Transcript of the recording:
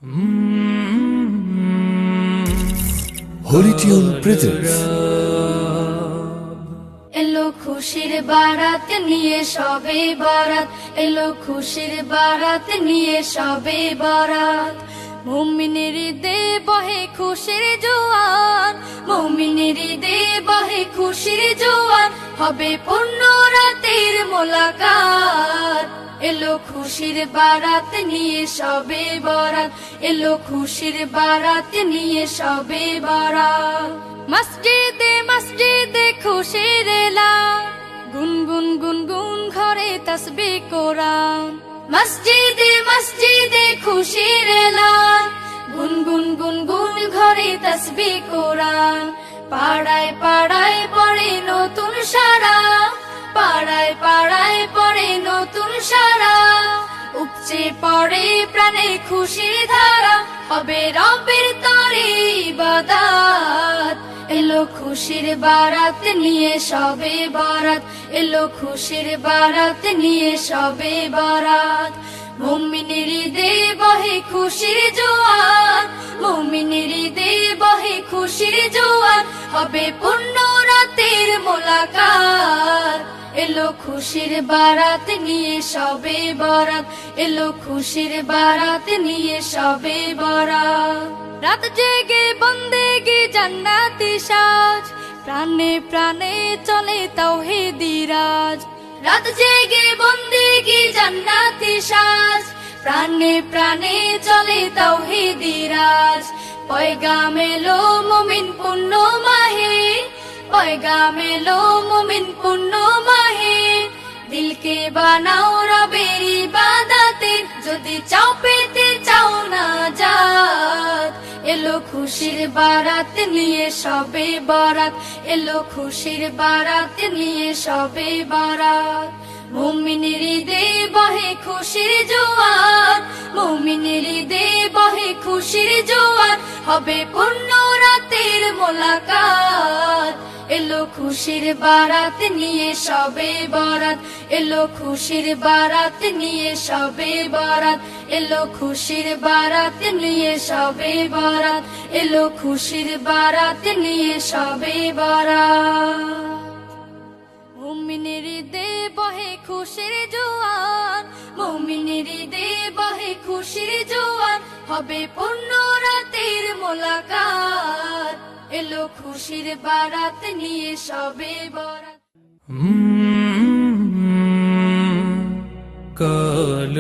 Holy Tune presents এলো খুশির বারাত নিয়ে সবে বরাত, এলো খুশির বারাত নিয়ে সবে বরাত। মুমিনের দে বহে খুশির জোয়ার, মুমিনের দে বহে খুশির জোয়ার, হবে পূর্ণ রাতের মোলাকাত। এলো খুশির বারাত নিয়ে সবে বরাত, এলো খুশির বারাত নিয়ে সবে বরাত। মসজিদে মসজিদে খুশির এলান, গুনগুন গুনগুন ঘরে তাসবিহ কোরআন। মসজিদে মসজিদে খুশির এলান, গুনগুন গুনগুন ঘরে তাসবিহ কোরআন। পাড়ায় পাড়ায় পড়ে নতুন সারা, পাড়ায় পাড়ায় পড়ে নতুন সারা। উপচে পড়ে প্রাণে খুশির ধারা, হবে রবের তরে ইবাদত। এলো খুশির বারাত নিয়ে সবে বরাত, এলো খুশির বারাত নিয়ে সবে বরাত। মুমিনের দে বহে খুশির জোয়ার, মুমিনের দে বহে খুশির জোয়ার, হবে পূর্ণ রাতের মোলাকাত। এলো খুশির বারাত নিয়ে সবে বরাত, এলো খুশির বারাত নিয়ে সবে বরাত। রাত জেগে বন্দেগি জান্নাতি সাজ, প্রাণে প্রাণে চলে তাওহীদি রাজ। রাত জেগে বন্দেগি জান্নাতি সাজ, প্রাণে প্রাণে চলে তাওহীদি রাজ। পয়গাম এলো মুমিন পূর্ণ মাহে, পয়গাম এলো মুমিন পূর্ণ মাহে। দিলকে বানাও রবের ইবাদতে, যদি চাও পেতে চাও না জাত। এলো খুশির বারাত নিয়ে সবে বরাত, এলো খুশির বারাত নিয়ে সবে বরাত। মুমিনের দে বহে খুশির জোয়ার, মুমিনের দে বহে খুশির জোয়ার, হবে পূর্ণ রাতের মোলাকাত। এলো খুশির বারাত নিয়ে সবে বরাত, এলো খুশির বারাত নিয়ে সবে বরাত, এলো খুশির বারাত নিয়ে সবে বরাত, এলো খুশির বারাত নিয়ে সবে বরাত। মুমিনের দে বহে খুশির জোয়ার, মুমিনের দে বহে খুশির জোয়ার, হবে পূর্ণ রাতের মোলাকাত। এলো খুশির বারাত নিয়ে সবে বরাত। কাল